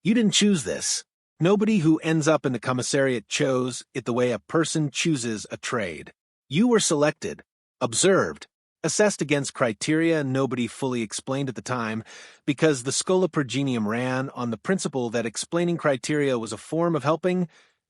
You didn't choose this. Nobody who ends up in the commissariat chose it the way a person chooses a trade. You were selected, observed, assessed against criteria nobody fully explained at the time, because the Schola Progenium ran on the principle that explaining criteria was a form of helping,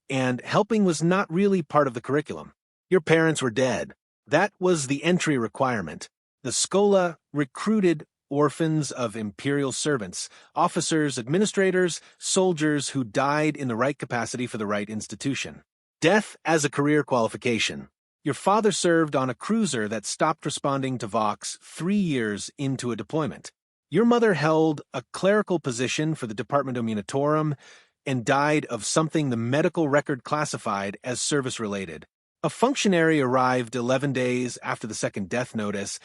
and helping was not really part of the curriculum. Your parents were dead. That was the entry requirement. The Schola recruited orphans of imperial servants, officers, administrators, soldiers who died in the right capacity for the right institution. Death as a career qualification. Your father served on a cruiser that stopped responding to Vox 3 years into a deployment. Your mother held a clerical position for the Department Munitorum and died of something the medical record classified as service-related. A functionary arrived 11 days after the second death notice,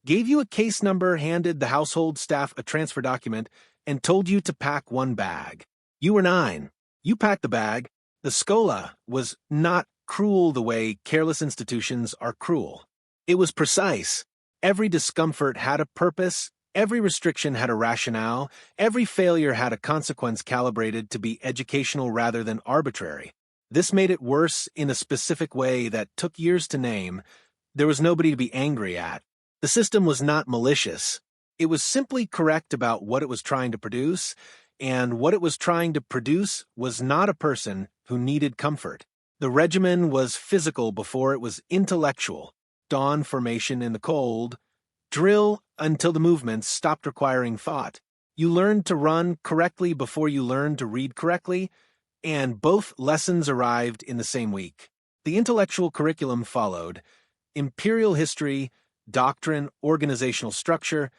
gave you a case number, handed the household staff a transfer document, and told you to pack one bag. You were 9. You packed the bag. The Schola was not cruel the way careless institutions are cruel. It was precise. Every discomfort had a purpose, every restriction had a rationale, every failure had a consequence calibrated to be educational rather than arbitrary. This made it worse in a specific way that took years to name. There was nobody to be angry at. The system was not malicious. It was simply correct about what it was trying to produce, and what it was trying to produce was not a person who needed comfort. The regimen was physical before it was intellectual. Dawn formation in the cold. Drill until the movements stopped requiring thought. You learned to run correctly before you learned to read correctly, and both lessons arrived in the same week. The intellectual curriculum followed. Imperial history, doctrine, organizational structure,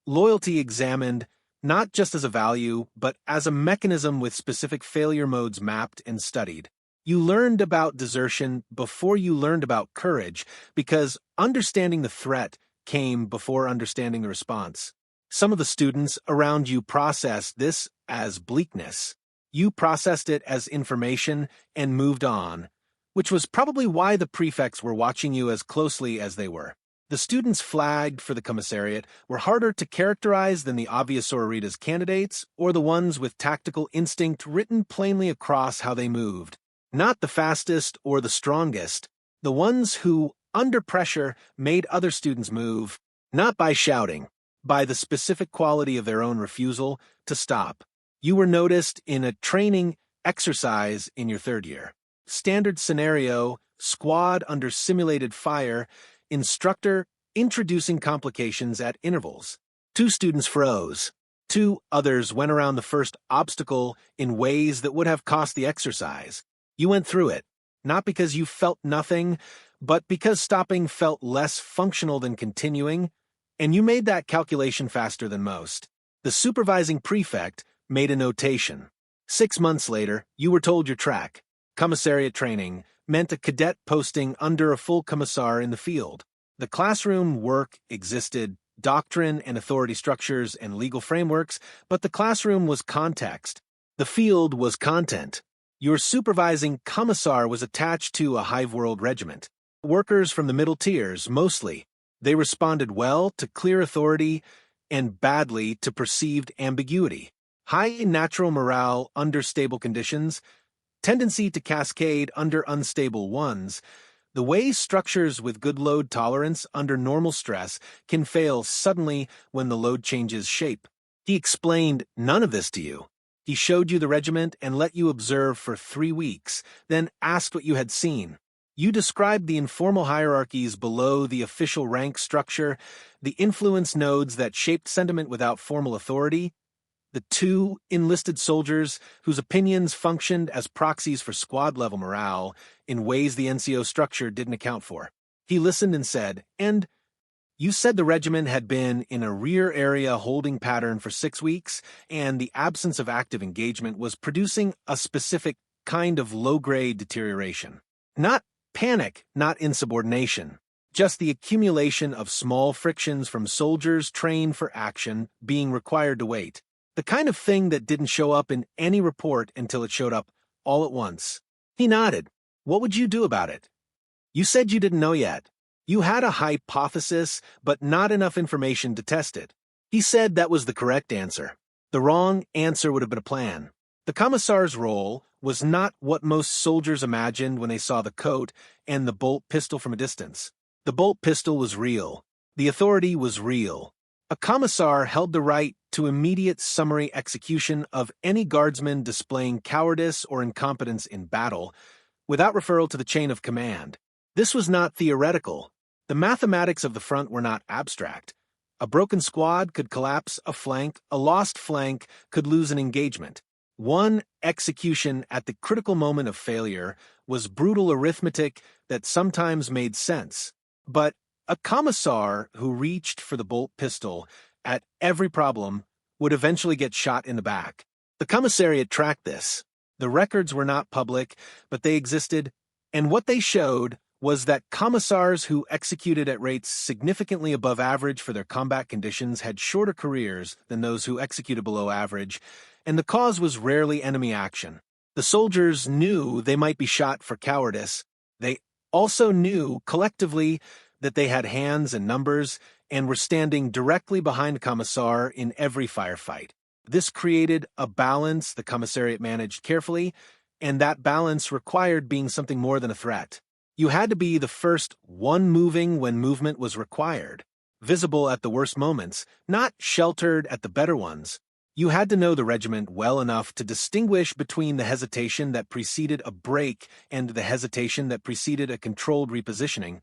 loyalty examined, not just as a value, but as a mechanism with specific failure modes mapped and studied. You learned about desertion before you learned about courage, because understanding the threat came before understanding the response. Some of the students around you processed this as bleakness. You processed it as information and moved on, which was probably why the prefects were watching you as closely as they were. The students flagged for the commissariat were harder to characterize than the obvious sororitas candidates or the ones with tactical instinct written plainly across how they moved. Not the fastest or the strongest, the ones who, under pressure, made other students move, not by shouting, by the specific quality of their own refusal to stop. You were noticed in a training exercise in your 3rd year. Standard scenario, squad under simulated fire, instructor introducing complications at intervals. 2 students froze. 2 others went around the first obstacle in ways that would have cost the exercise. You went through it, not because you felt nothing, but because stopping felt less functional than continuing, and you made that calculation faster than most. The supervising prefect made a notation. 6 months later, you were told your track. Commissariat training meant a cadet posting under a full commissar in the field. The classroom work existed, doctrine and authority structures and legal frameworks, but the classroom was context. The field was content. Your supervising commissar was attached to a hive world regiment. Workers from the middle tiers, mostly. They responded well to clear authority and badly to perceived ambiguity. High natural morale under stable conditions, tendency to cascade under unstable ones. The way structures with good load tolerance under normal stress can fail suddenly when the load changes shape. He explained none of this to you. He showed you the regiment and let you observe for 3 weeks, then asked what you had seen. You described the informal hierarchies below the official rank structure, the influence nodes that shaped sentiment without formal authority, the 2 enlisted soldiers whose opinions functioned as proxies for squad-level morale in ways the NCO structure didn't account for. He listened and said, "And you said the regiment had been in a rear area holding pattern for 6 weeks, and the absence of active engagement was producing a specific kind of low-grade deterioration. Not panic, not insubordination. Just the accumulation of small frictions from soldiers trained for action being required to wait. The kind of thing that didn't show up in any report until it showed up all at once." He nodded. "What would you do about it?" You said you didn't know yet. You had a hypothesis, but not enough information to test it. He said that was the correct answer. The wrong answer would have been a plan. The Commissar's role was not what most soldiers imagined when they saw the coat and the bolt pistol from a distance. The bolt pistol was real. The authority was real. A Commissar held the right to immediate summary execution of any guardsman displaying cowardice or incompetence in battle, without referral to the chain of command. This was not theoretical. The mathematics of the front were not abstract. A broken squad could collapse a flank, a lost flank could lose an engagement. One execution at the critical moment of failure was brutal arithmetic that sometimes made sense. But a Commissar who reached for the bolt pistol at every problem would eventually get shot in the back. The commissariat tracked this. The records were not public, but they existed, and what they showed was that commissars who executed at rates significantly above average for their combat conditions had shorter careers than those who executed below average, and the cause was rarely enemy action. The soldiers knew they might be shot for cowardice. They also knew, collectively, that they had hands and numbers and were standing directly behind the commissar in every firefight. This created a balance the commissariat managed carefully, and that balance required being something more than a threat. You had to be the first one moving when movement was required, visible at the worst moments, not sheltered at the better ones. You had to know the regiment well enough to distinguish between the hesitation that preceded a break and the hesitation that preceded a controlled repositioning,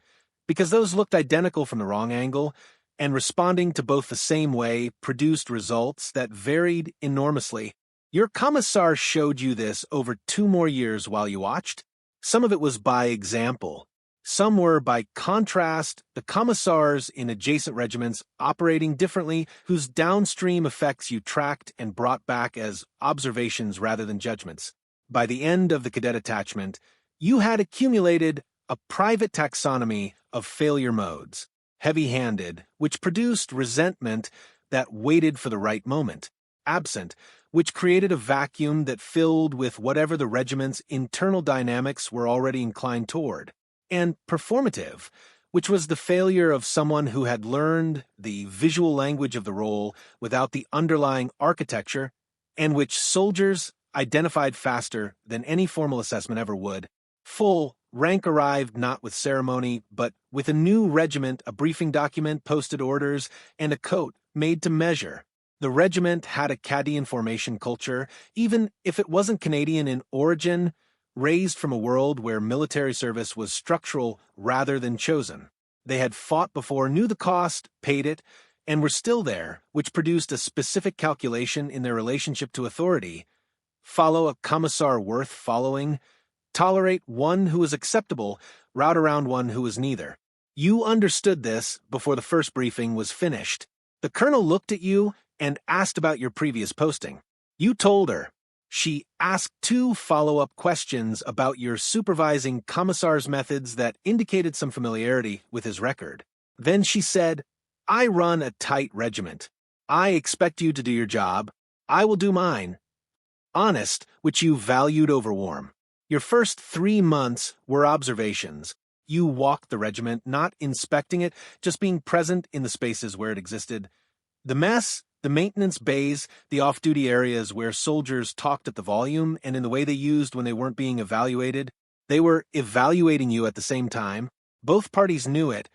because those looked identical from the wrong angle, and responding to both the same way produced results that varied enormously. Your commissar showed you this over 2 more years while you watched. Some of it was by example. Some were by contrast, the commissars in adjacent regiments operating differently whose downstream effects you tracked and brought back as observations rather than judgments. By the end of the cadet attachment, you had accumulated a private taxonomy of failure modes, heavy-handed, which produced resentment that waited for the right moment, absent, which created a vacuum that filled with whatever the regiment's internal dynamics were already inclined toward, and performative, which was the failure of someone who had learned the visual language of the role without the underlying architecture, and which soldiers identified faster than any formal assessment ever would. Full rank arrived not with ceremony, but with a new regiment, a briefing document, posted orders, and a coat made to measure. The regiment had a Cadian formation culture, even if it wasn't Canadian in origin, raised from a world where military service was structural rather than chosen. They had fought before, knew the cost, paid it, and were still there, which produced a specific calculation in their relationship to authority. Follow a commissar worth following. Tolerate one who is acceptable, route around one who is neither. You understood this before the first briefing was finished. The colonel looked at you and asked about your previous posting. You told her. She asked 2 follow-up questions about your supervising commissar's methods that indicated some familiarity with his record. Then she said, "I run a tight regiment. I expect you to do your job. I will do mine." Honest, which you valued over warm. Your first 3 months were observations. You walked the regiment, not inspecting it, just being present in the spaces where it existed. The mess, the maintenance bays, the off-duty areas where soldiers talked at the volume and in the way they used when they weren't being evaluated. They were evaluating you at the same time. Both parties knew it,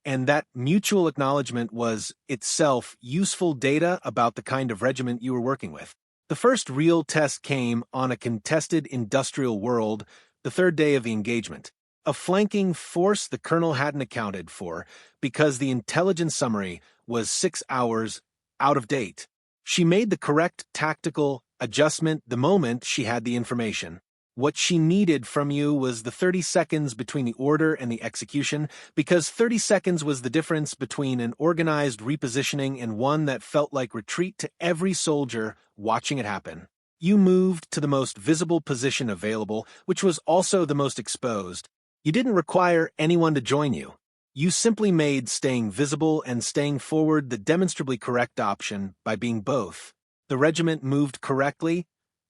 and that mutual acknowledgement was itself useful data about the kind of regiment you were working with. The first real test came on a contested industrial world, the 3rd day of the engagement. A flanking force the colonel hadn't accounted for because the intelligence summary was 6 hours out of date. She made the correct tactical adjustment the moment she had the information. What she needed from you was the 30 seconds between the order and the execution, because 30 seconds was the difference between an organized repositioning and one that felt like retreat to every soldier watching it happen. You moved to the most visible position available, which was also the most exposed. You didn't require anyone to join you. You simply made staying visible and staying forward the demonstrably correct option by being both. The regiment moved correctly,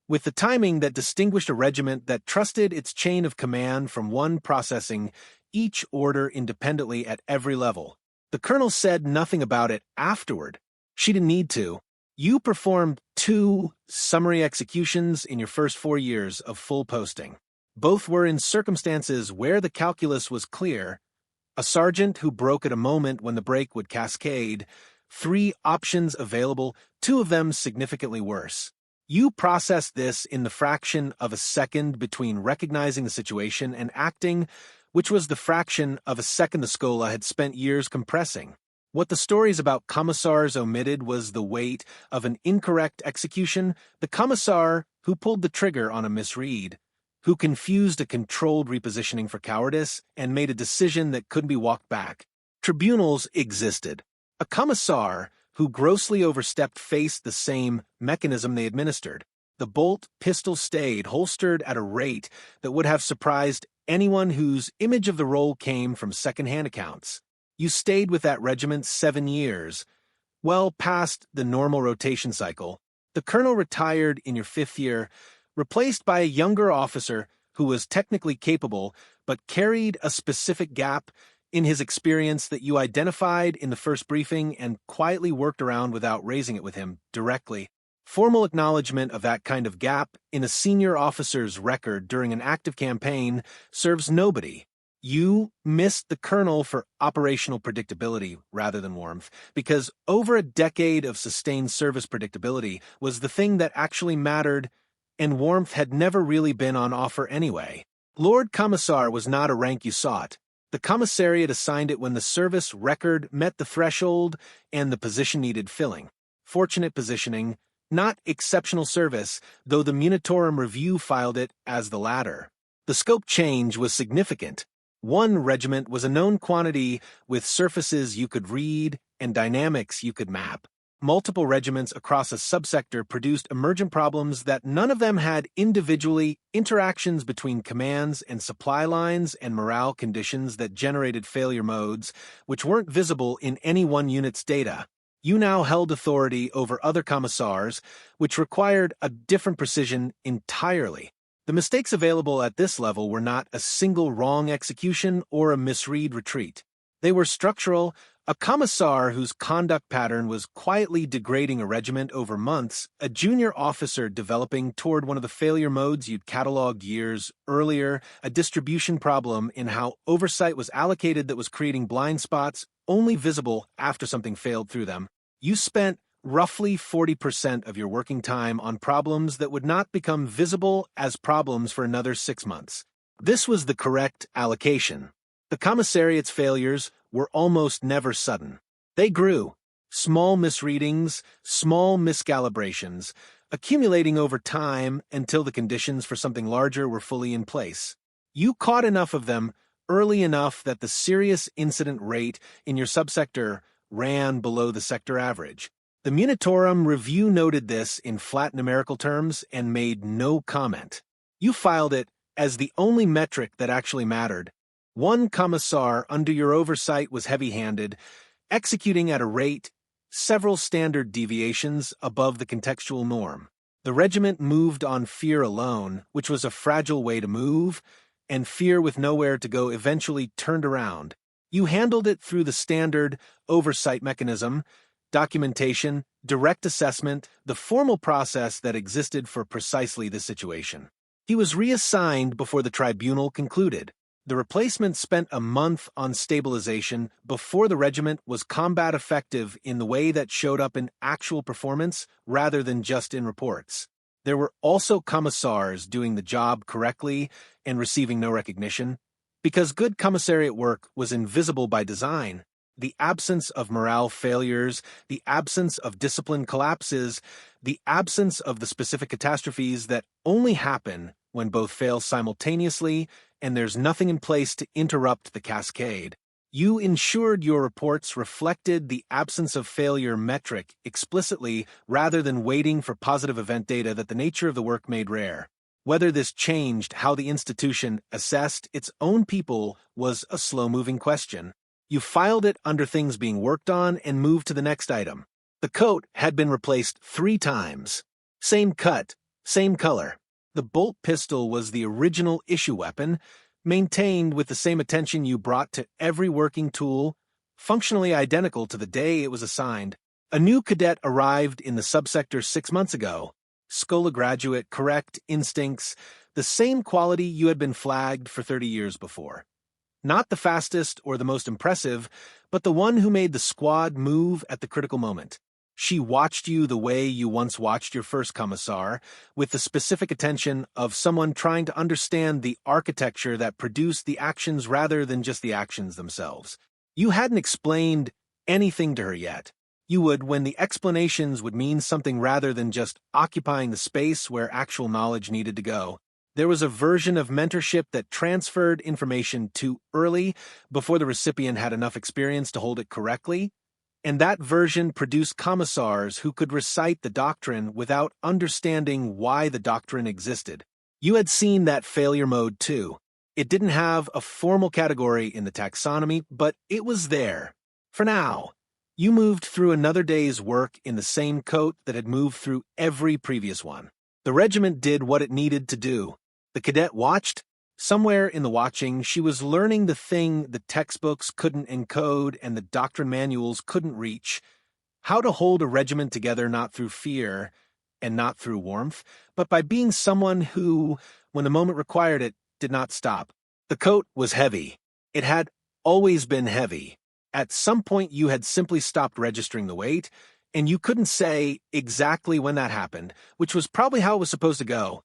with the timing that distinguished a regiment that trusted its chain of command from one processing each order independently at every level. The colonel said nothing about it afterward. She didn't need to. You performed 2 summary executions in your first 4 years of full posting. Both were in circumstances where the calculus was clear. A sergeant who broke at a moment when the break would cascade. 3 options available, 2 of them significantly worse. You processed this in the fraction of a second between recognizing the situation and acting, which was the fraction of a second the Scola had spent years compressing. What the stories about commissars omitted was the weight of an incorrect execution, the commissar who pulled the trigger on a misread, who confused a controlled repositioning for cowardice and made a decision that couldn't be walked back. Tribunals existed. A commissar who grossly overstepped faced the same mechanism they administered. The bolt pistol stayed holstered at a rate that would have surprised anyone whose image of the role came from second-hand accounts. You stayed with that regiment 7 years, well past the normal rotation cycle. The colonel retired in your 5th year, replaced by a younger officer who was technically capable but carried a specific gap in his experience that you identified in the first briefing and quietly worked around without raising it with him directly. Formal acknowledgement of that kind of gap in a senior officer's record during an active campaign serves nobody. You missed the colonel for operational predictability rather than warmth, because over a decade of sustained service predictability was the thing that actually mattered, and warmth had never really been on offer anyway. Lord Commissar was not a rank you sought. The commissariat assigned it when the service record met the threshold and the position needed filling. Fortunate positioning, not exceptional service, though the Munitorum Review filed it as the latter. The scope change was significant. One regiment was a known quantity with surfaces you could read and dynamics you could map. Multiple regiments across a subsector produced emergent problems that none of them had individually, interactions between commands and supply lines and morale conditions that generated failure modes, which weren't visible in any one unit's data. You now held authority over other commissars, which required a different precision entirely. The mistakes available at this level were not a single wrong execution or a misread retreat. They were structural. A commissar whose conduct pattern was quietly degrading a regiment over months, a junior officer developing toward one of the failure modes you'd cataloged years earlier, a distribution problem in how oversight was allocated that was creating blind spots only visible after something failed through them. You spent roughly 40% of your working time on problems that would not become visible as problems for another 6 months. This was the correct allocation. The commissariat's failures were almost never sudden. They grew. Small misreadings, small miscalibrations, accumulating over time until the conditions for something larger were fully in place. You caught enough of them early enough that the serious incident rate in your subsector ran below the sector average. The Munitorum Review noted this in flat numerical terms and made no comment. You filed it as the only metric that actually mattered. One commissar under your oversight was heavy-handed, executing at a rate several standard deviations above the contextual norm. The regiment moved on fear alone, which was a fragile way to move, and fear with nowhere to go eventually turned around. You handled it through the standard oversight mechanism, documentation, direct assessment, the formal process that existed for precisely this situation. He was reassigned before the tribunal concluded. The replacement spent a month on stabilization before the regiment was combat effective in the way that showed up in actual performance rather than just in reports. There were also commissars doing the job correctly and receiving no recognition. Because good commissariat work was invisible by design, the absence of morale failures, the absence of discipline collapses, the absence of the specific catastrophes that only happen when both fail simultaneously and there's nothing in place to interrupt the cascade. You ensured your reports reflected the absence of failure metric explicitly rather than waiting for positive event data that the nature of the work made rare. Whether this changed how the institution assessed its own people was a slow-moving question. You filed it under things being worked on and moved to the next item. The coat had been replaced 3 times. Same cut, same color. The bolt pistol was the original issue weapon, maintained with the same attention you brought to every working tool, functionally identical to the day it was assigned. A new cadet arrived in the subsector 6 months ago. Schola graduate, correct instincts, the same quality you had been flagged for 30 years before. Not the fastest or the most impressive, but the one who made the squad move at the critical moment. She watched you the way you once watched your first Commissar, with the specific attention of someone trying to understand the architecture that produced the actions rather than just the actions themselves. You hadn't explained anything to her yet. You would when the explanations would mean something rather than just occupying the space where actual knowledge needed to go. There was a version of mentorship that transferred information too early, before the recipient had enough experience to hold it correctly, and that version produced commissars who could recite the doctrine without understanding why the doctrine existed. You had seen that failure mode too. It didn't have a formal category in the taxonomy, but it was there. For now. You moved through another day's work in the same coat that had moved through every previous one. The regiment did what it needed to do. The cadet watched. Somewhere in the watching, she was learning the thing the textbooks couldn't encode and the doctrine manuals couldn't reach: how to hold a regiment together not through fear and not through warmth, but by being someone who, when the moment required it, did not stop. The coat was heavy. It had always been heavy. At some point you had simply stopped registering the weight, and you couldn't say exactly when that happened, which was probably how it was supposed to go.